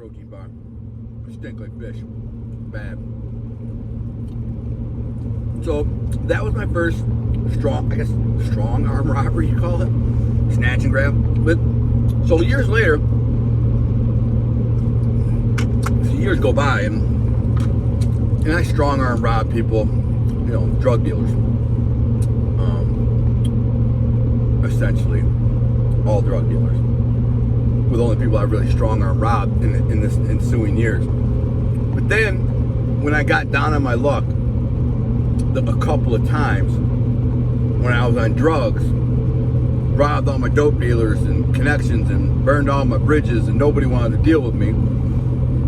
protein bar. I stink like fish. Bad. So that was my first strong arm robbery, you call it. Snatch and grab. But so years later, years go by, and I strong arm rob people, drug dealers. Essentially, all drug dealers. Were the only people I really strong arm robbed in this ensuing years. But then, when I got down on my luck, a couple of times when I was on drugs, robbed all my dope dealers and connections and burned all my bridges, and nobody wanted to deal with me.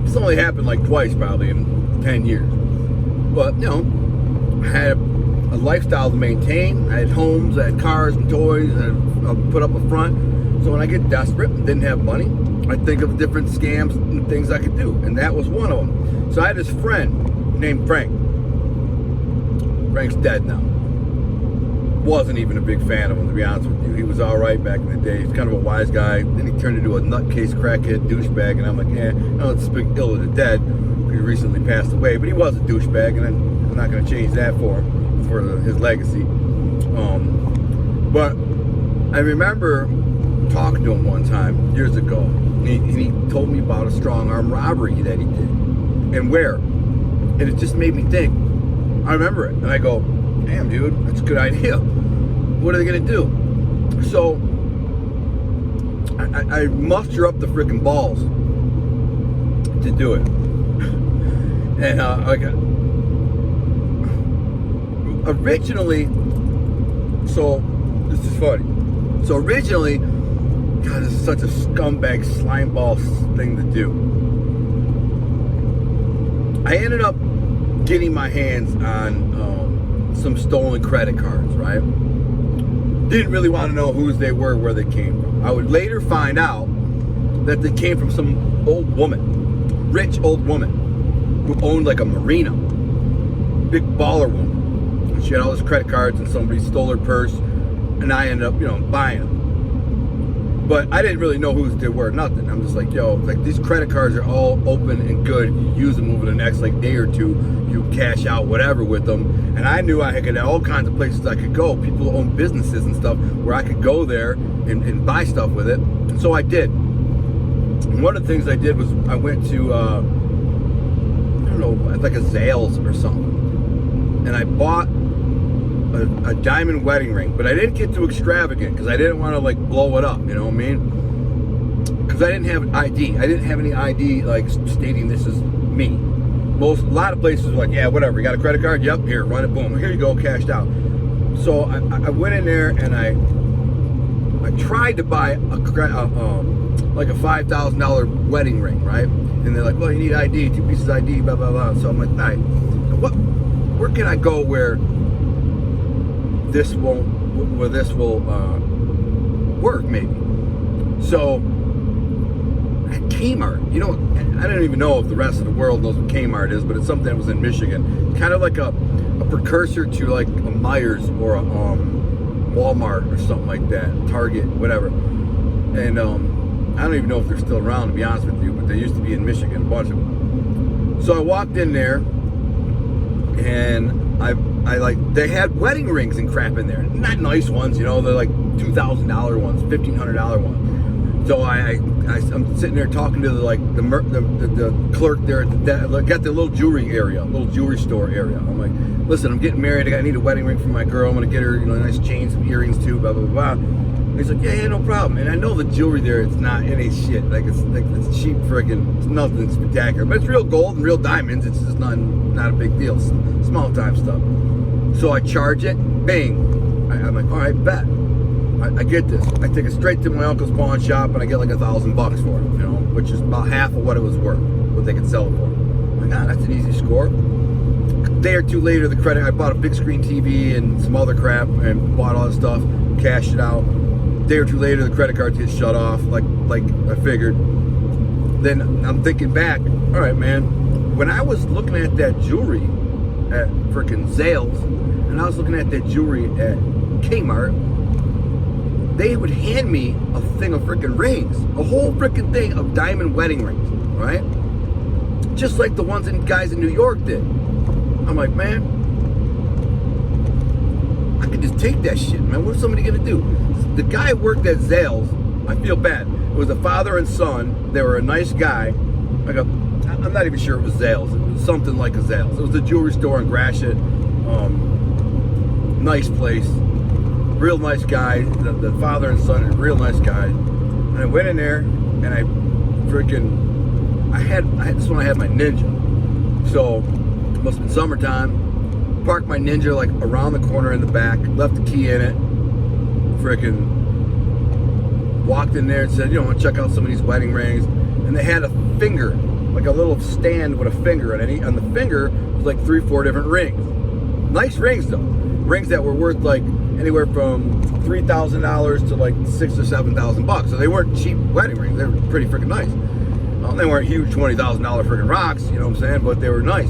This only happened like twice probably in 10 years. But, I had a lifestyle to maintain. I had homes, I had cars and toys, and I put up a front. So when I get desperate and didn't have money, I think of different scams and things I could do. And that was one of them. So I had this friend named Frank. Frank's dead now. Wasn't even a big fan of him, to be honest with you. He was all right back in the day. He's kind of a wise guy. Then he turned into a nutcase, crackhead, douchebag. And I'm like, no, let's speak ill of the dead. He recently passed away, but he was a douchebag, and I'm not going to change that for him, for his legacy. But I remember talking to him one time years ago, and he told me about a strong arm robbery that he did, and where. And it just made me think. I remember it, and I go, damn, dude, that's a good idea. What are they going to do? So I muster up the freaking balls to do it. And originally, so this is funny. So originally, God, this is such a scumbag slimeball thing to do. I ended up getting my hands on some stolen credit cards, right? Didn't really want to know whose they were, where they came from. I would later find out that they came from some old woman, rich old woman, who owned like a marina, big baller woman. And she had all these credit cards, and somebody stole her purse, and I ended up, buying them. But I didn't really know who they were, nothing. I'm just like, like these credit cards are all open and good. You use them over the next day or two, you cash out whatever with them. And I knew I had all kinds of places I could go. People who own businesses and stuff where I could go there and buy stuff with it. And so I did. And one of the things I did was I went to, like a Zales or something. And I bought a diamond wedding ring, but I didn't get too extravagant because I didn't want to blow it up, you know what I mean? Because I didn't have ID. I didn't have any ID stating this is me. A lot of places were like, yeah, whatever. You got a credit card? Yep. Here, run it. Boom. Here you go. Cashed out. So I went in there and I tried to buy a $5,000 wedding ring, right? And they're like, well, you need ID, 2 pieces of ID, blah blah blah. So I'm like, all right, where can I go where this will work maybe? So at Kmart, I don't even know if the rest of the world knows what Kmart is, but it's something that was in Michigan. It's kind of like a precursor to like a Myers or a Walmart or something like that, Target, whatever. And I don't even know if they're still around, to be honest with you, but they used to be in Michigan, a bunch of them. So I walked in there, and they had wedding rings and crap in there. Not nice ones, they're like $2,000 ones, $1,500 ones. So I'm sitting there talking to the clerk there at got the little jewelry area, little jewelry store area. I'm like, listen, I'm getting married. I need a wedding ring for my girl. I'm gonna get her, nice chains, some earrings too, blah blah blah. And he's like, yeah, no problem. And I know the jewelry there, it ain't shit. It's cheap friggin', it's nothing spectacular, but it's real gold and real diamonds. It's just not a big deal, small time stuff. So I charge it, bang. I'm like, all right, bet. I get this. I take it straight to my uncle's pawn shop, and I get like $1,000 for it, which is about half of what it was worth, what they could sell it for. I'm like, that's an easy score. A day or two later, I bought a big screen TV and some other crap, and bought all this stuff, cashed it out. A day or two later, the credit card gets shut off, like I figured. Then I'm thinking back, all right, man, when I was looking at that jewelry at frickin' Zales, and I was looking at that jewelry at Kmart, they would hand me a thing of frickin' rings, a whole frickin' thing of diamond wedding rings. right? Just like the ones that guys in New York did. I'm like, man, I could just take that shit, man. What's somebody gonna do? The guy worked at Zales. I feel bad. It was a father and son. They were a nice guy. I'm not even sure it was Zales. It was something like a Zales. It was a jewelry store in Gratiot. Nice place. Real nice guy. The father and son, a real nice guy. And I went in there and I this one I had my Ninja. So it must have been summertime. Parked my Ninja like around the corner in the back. Left the key in it. Walked in there and said, you know, I want to check out some of these wedding rings. And they had a finger, like a little stand with a finger. And the finger was like 3 or 4 different rings. Nice rings though. Rings that were worth like anywhere from $3,000 to like $6,000 or $7,000. So they weren't cheap wedding rings. They were pretty freaking nice. They weren't huge $20,000 freaking rocks, you know what I'm saying? But they were nice.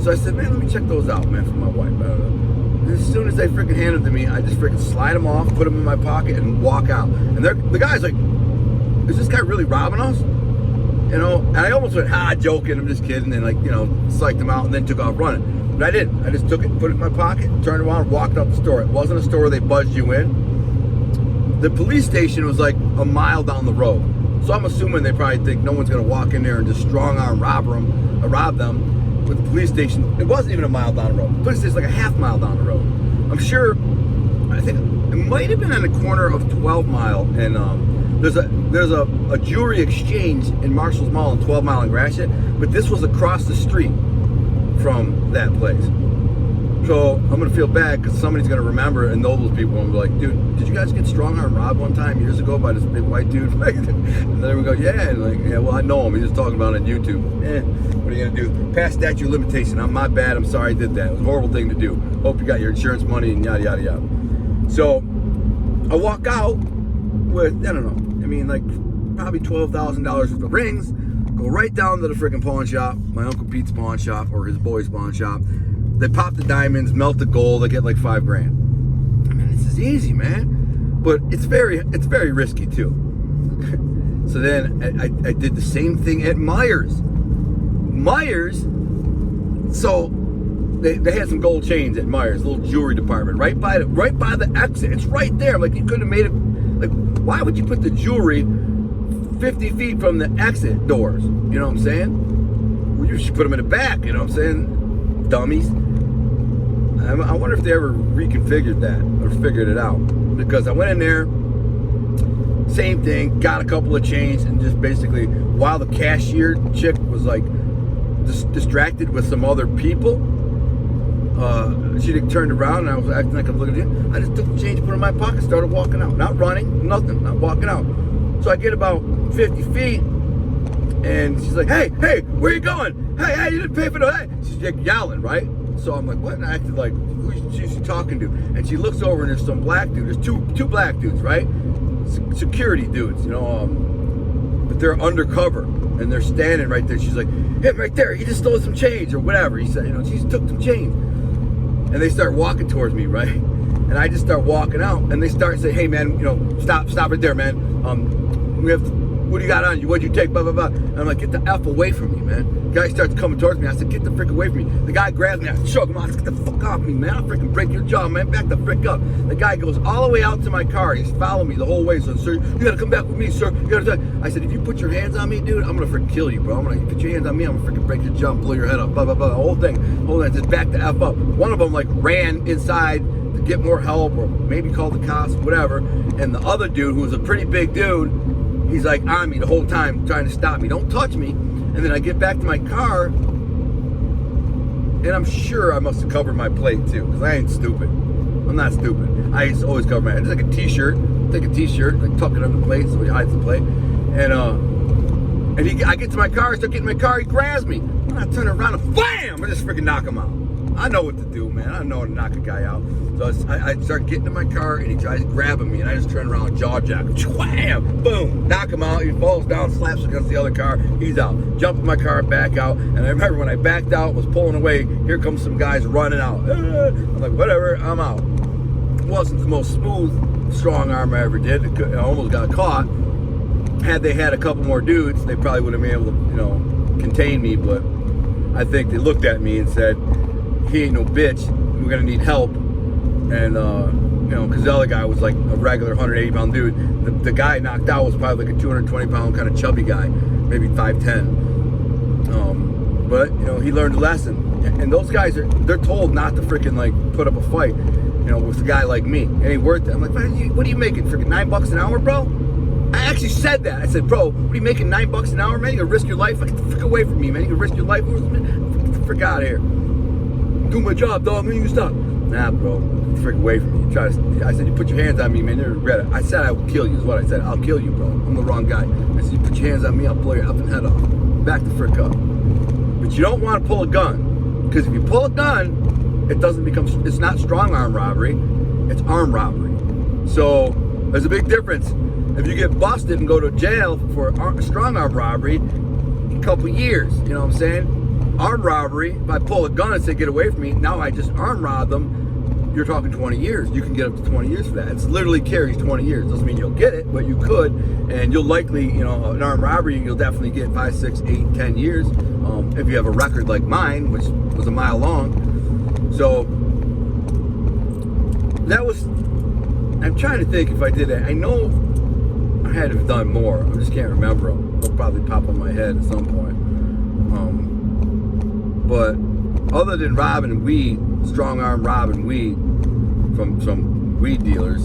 So I said, man, let me check those out, man, for my wife. And as soon as they freaking handed them to me, I just freaking slide them off, put them in my pocket, and walk out. And the guy's like, is this guy really robbing us? You know, and I almost went, joking, I'm just kidding, and like, you know, psyched him out and then took off running. But I didn't. I just took it, put it in my pocket, turned around, walked out the store. It wasn't a store where they buzzed you in. The police station was like a mile down the road. So I'm assuming they probably think no one's going to walk in there and just strong arm rob them. But the police station, it wasn't even a mile down the road. The police station's like a half mile down the road. I'm sure, I think it might have been on the corner of 12 Mile and there's a jewelry exchange in Marshall's Mall in 12 Mile in Gratiot, but this was across the street from that place. So I'm gonna feel bad because somebody's gonna remember and know those people and be like, dude, did you guys get strong arm robbed one time years ago by this big white dude? And then we go, yeah, and like, yeah, well, I know him. He's just talking about it on YouTube. What are you gonna do? Past statute of limitation. I'm my bad. I'm sorry I did that. It was a horrible thing to do. Hope you got your insurance money and yada yada yada. So I walk out with, I don't know, I mean, like probably $12,000 worth of rings. Go right down to the freaking pawn shop, my Uncle Pete's pawn shop or his boy's pawn shop. They pop the diamonds, melt the gold. They get like $5 grand. I mean, this is easy, man. But it's very risky too. So then I did the same thing at Myers. So they had some gold chains at Myers, little jewelry department, right by the exit. It's right there. Like you couldn't have made it. Like, why would you put the jewelry 50 feet from the exit doors? You know what I'm saying? Well, you should put them in the back. You know what I'm saying? Dummies. I wonder if they ever reconfigured that or figured it out, because I went in there, same thing, got a couple of chains, and just basically, while the cashier chick was like distracted with some other people, she turned around and I was acting like I'm looking at you. I just took the change, put it in my pocket, started walking out, not running, nothing, not walking out. So I get about 50 feet and she's like, hey, where you going? Hey, you didn't pay for that. She's like yelling, right? So I'm like, what? And I acted like, who's she talking to? And she looks over and there's some black dude. There's two black dudes, right? Security dudes, you know, but they're undercover and they're standing right there. She's like, hey, right there, he just stole some change or whatever. He said, you know, she just took some change. And they start walking towards me, right? And I just start walking out and they start saying, hey man, you know, stop right there, man. What do you got on you? What'd you take? Blah, blah, blah. And I'm like, get the F away from me, man. The guy starts coming towards me. I said, get the frick away from me. The guy grabs me. I choke him. I said, get the fuck off me, man. I'll freaking break your jaw, man. Back the frick up. The guy goes all the way out to my car. He's following me the whole way. So, sir, you gotta come back with me, sir. You gotta. I said, if you put your hands on me, dude, I'm gonna freaking kill you, bro. You put your hands on me, I'm gonna freaking break your jaw and blow your head up. Blah, blah, blah. The whole thing. I said, back the F up. One of them, like, ran inside to get more help or maybe called the cops, whatever. And the other dude, who was a pretty big dude, he's like on me the whole time trying to stop me. Don't touch me. And then I get back to my car and I'm sure I must have covered my plate too, because I ain't stupid. I'm not stupid. I used to always cover my head. It's like a t-shirt. Take a t-shirt, like tuck it on the plate so he hides the plate. And I get to my car, I start getting in my car, he grabs me. And I turn around and bam! I just freaking knock him out. I know what to do, man. I know how to knock a guy out. So I start getting in my car and he tries grabbing me and I just turn around, jaw jack, wham, boom, knock him out. He falls down, slaps against the other car. He's out. Jump in my car, back out. And I remember when I backed out, was pulling away, here comes some guys running out. I'm like, whatever, I'm out. It wasn't the most smooth strong arm I ever did. I almost got caught. had they had a couple more dudes, they probably would have been able to, you know, contain me. But I think they looked at me and said, he ain't no bitch, we're gonna need help. And you know, because the other guy was like a regular 180-pound dude. The guy knocked out was probably like a 220-pound kind of chubby guy, maybe 5'10". But you know, he learned a lesson. And those guys they're told not to freaking like put up a fight, you know, with a guy like me. It ain't worth it. I'm like, what are you making? Freaking $9 an hour, bro? I actually said that. I said, bro, what are you making, $9 an hour, man? You gonna risk your life? Get the frick away from me, man. You gonna risk your life? Get the frick out of here. Do my job, dog. Man, you can stop. Nah, bro. Get the frick away from me. I said, you put your hands on me, man. You'll regret it. I said I will kill you, is what I said. I'll kill you, bro. I'm the wrong guy. I said, you put your hands on me, I'll blow your effing head off. Back the frick up. But you don't want to pull a gun. Because if you pull a gun, it's not strong arm robbery, it's armed robbery. So there's a big difference. If you get busted and go to jail for strong arm robbery, a couple years, you know what I'm saying? Armed robbery, if I pull a gun and say get away from me, now I just arm rob them, you're talking 20 years. You can get up to 20 years for that. It's literally carries 20 years. Doesn't mean you'll get it, but you could, and you'll likely, you know, an armed robbery, you'll definitely get 5, 6, 8, 10 years. If you have a record like mine, which was a mile long. So that was, I'm trying to think if I did it. I know I had to have done more. I just can't remember them. They'll probably pop on my head at some point. But other than robbing weed, strong arm robbing weed from some weed dealers,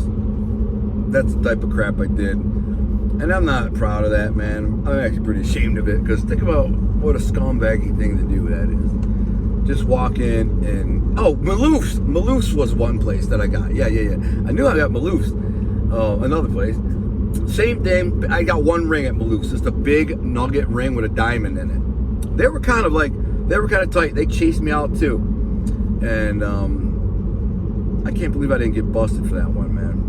that's the type of crap I did. And I'm not proud of that, man. I'm actually pretty ashamed of it, because think about what a scumbaggy thing to do that is. Just walk in and, oh, Maloof's. Maloof's was one place that I got. Yeah. I knew I got Maloof's. Another place. Same thing. I got one ring at Maloof's. Just a big nugget ring with a diamond in it. They were kind of tight. They chased me out too. And I can't believe I didn't get busted for that one, man.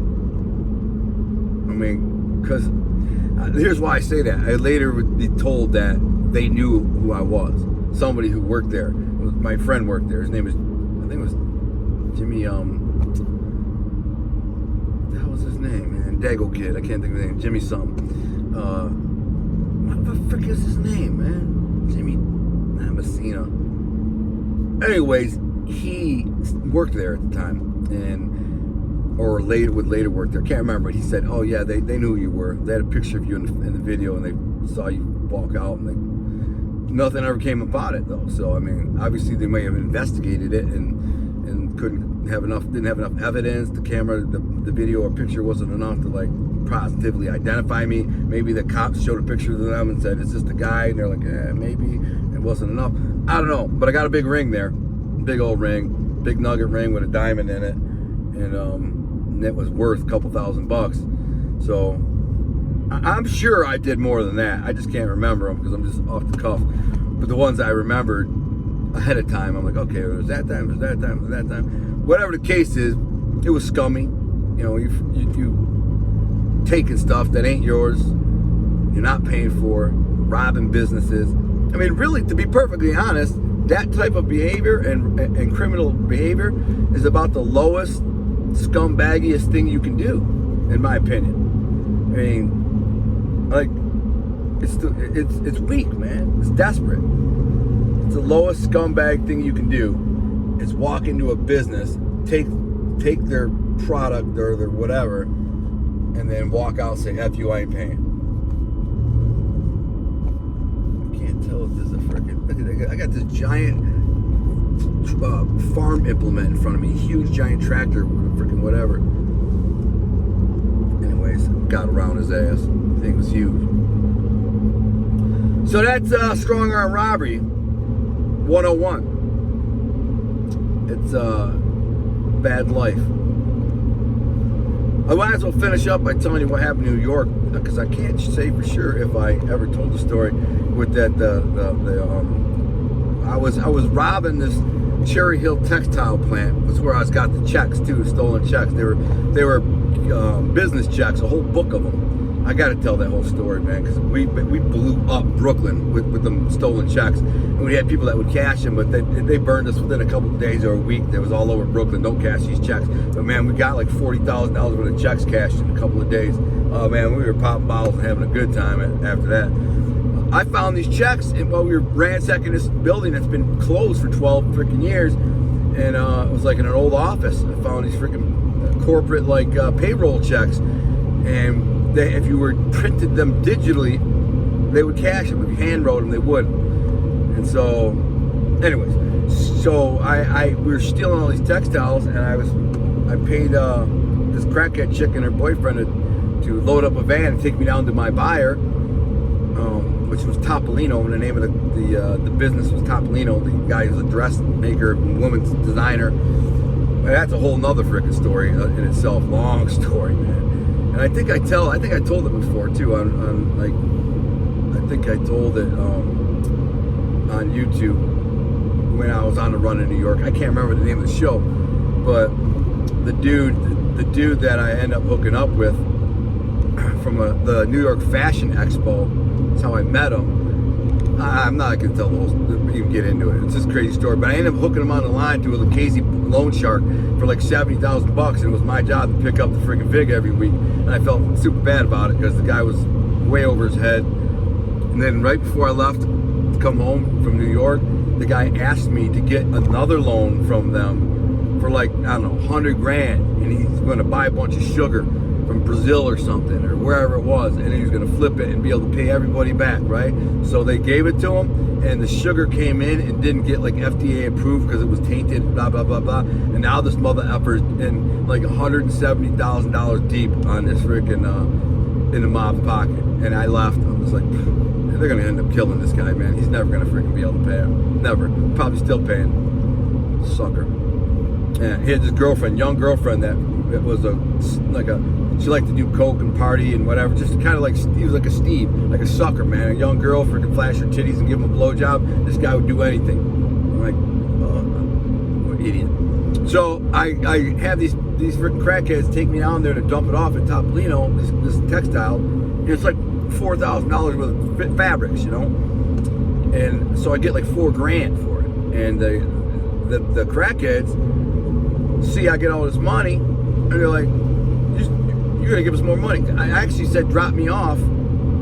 I mean, because here's why I say that. I later would be told that they knew who I was. Somebody who worked there. My friend worked there. His name was, I think it was Jimmy, what the hell was his name, man? Dago Kid. I can't think of his name. Jimmy something. What the frick is his name, man? Jimmy, Messina. Anyways, he worked there at the time, or would later work there. Can't remember. But he said, "Oh yeah, they knew who you were. They had a picture of you in the video, and they saw you walk out, and nothing ever came about it though. So I mean, obviously they may have investigated it and didn't have enough evidence. The camera, the video or picture wasn't enough to like positively identify me. Maybe the cops showed a picture to them and said, "Is this the guy?" And they're like, "Maybe." It wasn't enough. I don't know, but I got a big ring there, big old ring, big nugget ring with a diamond in it, and it was worth a couple $1,000. So I'm sure I did more than that. I just can't remember them because I'm just off the cuff. But the ones I remembered ahead of time, I'm like, okay, there's that time, there's that time, there's that time. Whatever the case is, it was scummy. You know, you taking stuff that ain't yours, you're not paying for, robbing businesses. I mean, really, to be perfectly honest, that type of behavior and criminal behavior is about the lowest, scumbaggiest thing you can do, in my opinion. I mean, like, it's weak, man. It's desperate. It's the lowest scumbag thing you can do. Is walk into a business, take their product or their whatever, and then walk out and say, "F you, I ain't paying." I can't tell if this is a freaking. I got this giant farm implement in front of me, huge giant tractor with a freaking whatever. Anyways, got around his ass. The thing was huge. So that's strong arm robbery 101. It's bad life. I might as well finish up by telling you what happened in New York, because I can't say for sure if I ever told the story with that. I was robbing this Cherry Hill textile plant. That's where I got the checks too, stolen checks. They were business checks, a whole book of them. I got to tell that whole story, man, because we blew up Brooklyn with them stolen checks, and we had people that would cash them, but they burned us within a couple of days or a week. That was all over Brooklyn. Don't cash these checks. But man, we got like $40,000 worth of checks cashed in a couple of days. Oh man, we were popping bottles and having a good time after that. I found these checks while we were ransacking this building that's been closed for 12 freaking years, and it was like in an old office. I found these freaking corporate like payroll checks, and if you were printed them digitally, they would cash them. If you hand wrote them, they wouldn't. And so, anyways, so we were stealing all these textiles, and I paid this crackhead chick and her boyfriend to load up a van and take me down to my buyer, which was Topolino, and the name of the business was Topolino. The guy who's a dress maker, woman's designer. That's a whole nother freaking story in itself. Long story, man. And I think I told it before too I think I told it on YouTube when I was on the run in New York. I can't remember the name of the show, but the dude that I end up hooking up with from the New York Fashion Expo, that's how I met him. I'm not gonna tell those, even get into it. It's just a crazy story. But I ended up hooking him on the line to a Lucchese loan shark for like $70,000, and it was my job to pick up the freaking vig every week. And I felt super bad about it because the guy was way over his head. And then right before I left to come home from New York, the guy asked me to get another loan from them for like, I don't know, 100 grand, and he's going to buy a bunch of sugar from Brazil or something, or wherever it was, and then he was going to flip it and be able to pay everybody back, right? So they gave it to him, and the sugar came in and didn't get like FDA approved because it was tainted, blah blah blah blah. And now this mother effer's in like $170,000 deep on this freaking in the mob's pocket. And I left. I was like, they're going to end up killing this guy, man. He's never going to freaking be able to pay him. Never. Probably still paying. Sucker. Yeah, he had this girlfriend, young girlfriend that was she liked to do coke and party and whatever, just kind of like, he was like a Steve, like a sucker, man. A young girl freaking flash her titties and give him a blowjob. This guy would do anything. I'm like, what an idiot. So I have these freaking crackheads take me down there to dump it off at Topolino, this textile. And it's like $4,000 worth of fabrics, you know. And so I get like $4 grand for it. And the crackheads see I get all this money, and they're like, you're gonna give us more money. I actually said drop me off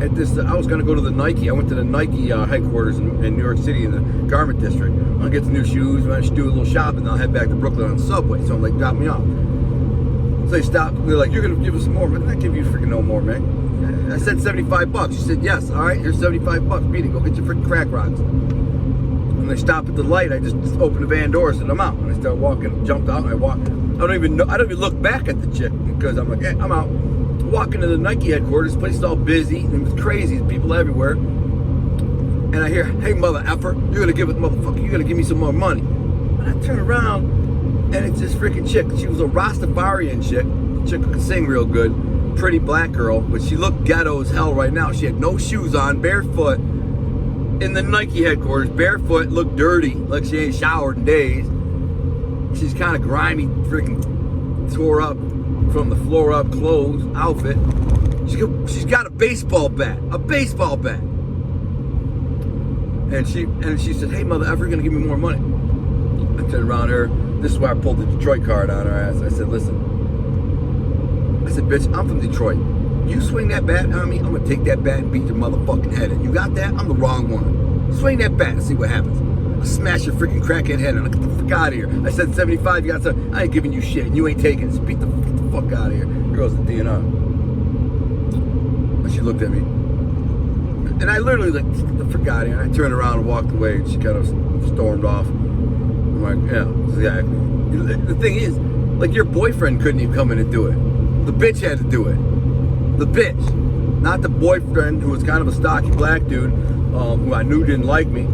at this. I was gonna go to the Nike. I went to the Nike headquarters in New York City in the garment district. I'll get some new shoes, and I should do a little shopping, and I'll head back to Brooklyn on the subway. So I'm like, drop me off. So they stopped. They're like, you're gonna give us some more. I'm not giving you freaking no more, man. I said $75. She said, yes. All right, here's $75. Beat it. Go get your freaking crack rocks. When they stop at the light, I just open the van doors and I'm out. And I start walking, jumped out, and I walk. I don't even look back at the chick because I'm like, hey, I'm out. Walking to the Nike headquarters, this place is all busy, and it's crazy, there's people everywhere. And I hear, hey mother effer, you're gonna give me some more money. And I turn around, and it's this freaking chick. She was a Rastafarian chick who could sing real good, pretty black girl, but she looked ghetto as hell right now. She had no shoes on, barefoot, in the Nike headquarters, barefoot, looked dirty, like she ain't showered in days. She's kind of grimy, freaking tore up from the floor up clothes, outfit. She's got a baseball bat. And she said, hey mother effer, you're gonna give me more money. I turned around her. This is where I pulled the Detroit card on her ass. I said, listen. I said, bitch, I'm from Detroit. You swing that bat on me, I'm gonna take that bat and beat your motherfucking head in. You got that? I'm the wrong one. Swing that bat and see what happens. I'll smash your freaking crackhead head and I'll get the fuck out of here. I said 75, you got something. I ain't giving you shit and you ain't taking it. So beat the fuck out of here. Girl's the DNR. And she looked at me. And I literally like, get the fuck out of here. And I turned around and walked away, and she kind of stormed off. I'm like, yeah, exactly. The thing is, like, your boyfriend couldn't even come in and do it. The bitch had to do it. The bitch. Not the boyfriend who was kind of a stocky black dude who I knew didn't like me.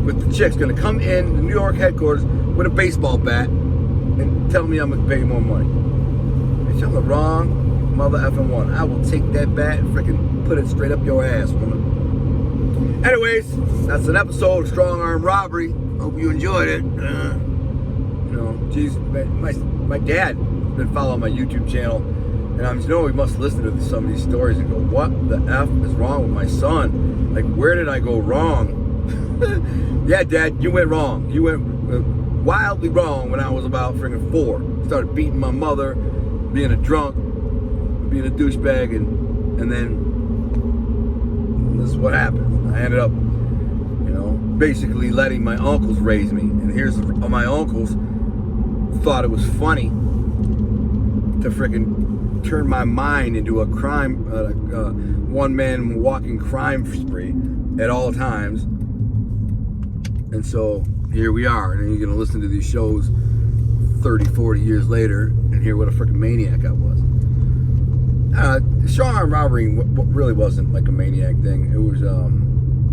But the chick's gonna come in the New York headquarters with a baseball bat and tell me I'm gonna pay more money. Bitch, I'm the wrong mother effing one. I will take that bat and freaking put it straight up your ass, woman. Anyways, that's an episode of Strong Arm Robbery. Hope you enjoyed it. Geez, my dad has been following my YouTube channel, And I'm, we must listen to some of these stories and go, what the F is wrong with my son? Like, where did I go wrong? Yeah, Dad, you went wrong. You went wildly wrong when I was about freaking 4. Started beating my mother, being a drunk, being a douchebag, and then this is what happened. I ended up, basically letting my uncles raise me. And here's my uncles thought it was funny to freaking turn my mind into a crime, one-man walking crime spree at all times. And so here we are, and you're gonna listen to these shows 30, 40 years later and hear what a freaking maniac I was. Strong arm robbery really wasn't like a maniac thing. It was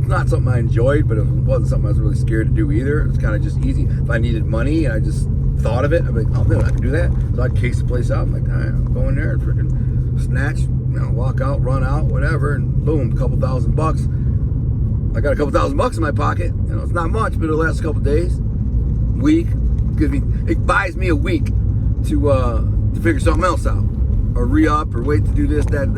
not something I enjoyed, but it wasn't something I was really scared to do either. It was kind of just easy. If I needed money and I just thought of it, I'm like, oh, man, I can do that. So I'd case the place out. I'm like, all right, I'm going there and freaking snatch, walk out, run out, whatever, and boom, a couple $1,000. I got a couple $1,000 in my pocket. It's not much, but it'll last a couple days, week. It buys me a week to figure something else out, or re-up, or wait to do this, that.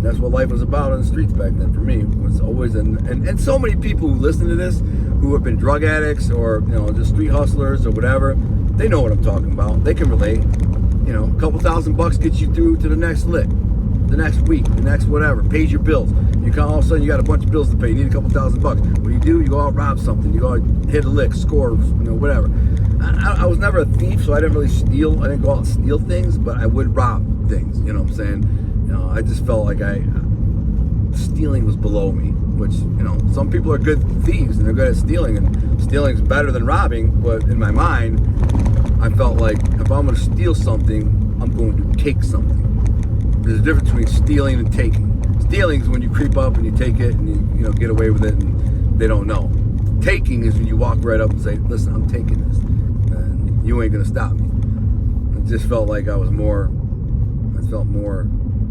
That's what life was about on the streets back then for me. It was always, and so many people who listen to this, who have been drug addicts or just street hustlers or whatever, they know what I'm talking about. They can relate. A couple $1,000 gets you through to the next lick, the next week, the next whatever, pays your bills. You come, all of a sudden you got a bunch of bills to pay. You need a couple $1,000. What do? You go out, rob something. You go out, hit a lick, score, whatever. I was never a thief, so I didn't really steal. I didn't go out and steal things, but I would rob things. You know what I'm saying? I just felt like stealing was below me, which, some people are good thieves and they're good at stealing, and stealing's better than robbing, but in my mind, I felt like if I'm going to steal something, I'm going to take something. There's a difference between stealing and taking. Stealing is when you creep up and you take it and you get away with it and they don't know. Taking is when you walk right up and say, listen, I'm taking this, and you ain't going to stop me. It just felt like I felt more,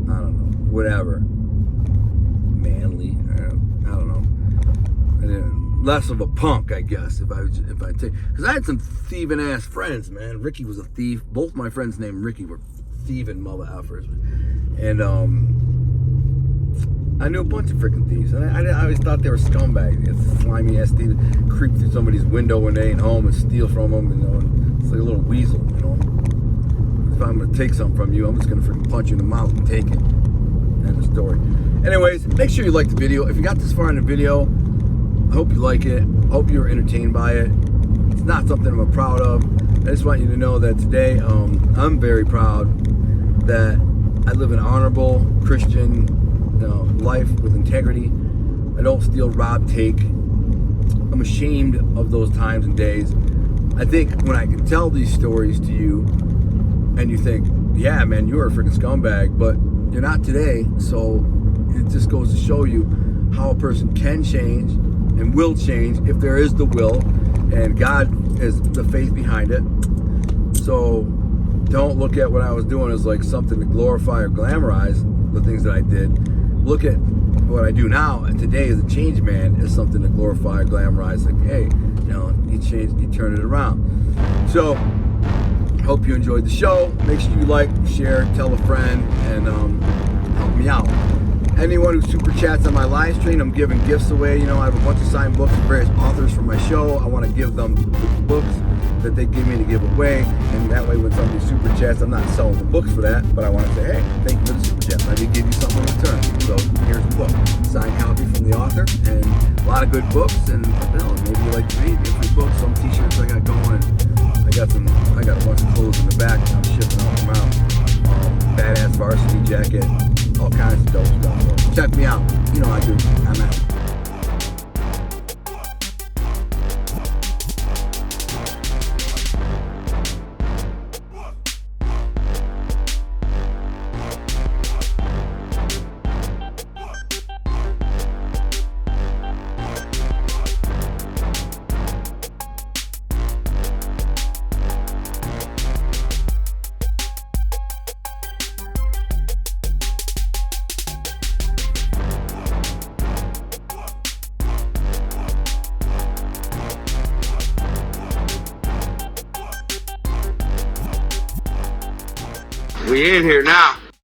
I don't know, whatever, manly, I don't know, less of a punk, I guess, if I take, because I had some thieving ass friends, man. Ricky was a thief. Both my friends named Ricky were thieving mother effers, and I knew a bunch of freaking thieves, and I always thought they were scumbags. It's slimy ass thieves, creep through somebody's window when they ain't home and steal from them, and it's like a little weasel, If I'm going to take something from you, I'm just going to freaking punch you in the mouth and take it. End of story. Anyways, make sure you like the video. If you got this far in the video, I hope you like it. I hope you were entertained by it. It's not something I'm proud of. I just want you to know that today, I'm very proud that I live an honorable Christian life with integrity. I don't steal, rob, take. I'm ashamed of those times and days. I think when I can tell these stories to you, and you think, yeah, man, you are a freaking scumbag, but you're not today. So it just goes to show you how a person can change and will change if there is the will, and God is the faith behind it. So don't look at what I was doing as like something to glorify or glamorize the things that I did. Look at what I do now, and today as a change man is something to glorify or glamorize. Like, hey, you changed, you turned it around. So hope you enjoyed the show. Make sure you like, share, tell a friend, and help me out. Anyone who super chats on my live stream, I'm giving gifts away. I have a bunch of signed books from various authors from my show. I want to give them the books that they give me to give away, and that way when somebody super chats, I'm not selling the books for that, but I want to say, hey, thank you for the super chat. Let me give you something in return. So here's the book, signed copy from the author, and a lot of good books, and maybe you like to read, get free books, some t-shirts I got going. I got a bunch of clothes in the back I'm shipping all around. Badass varsity jacket, all kinds of dope stuff. So check me out. You know I do. I'm out. We in here now.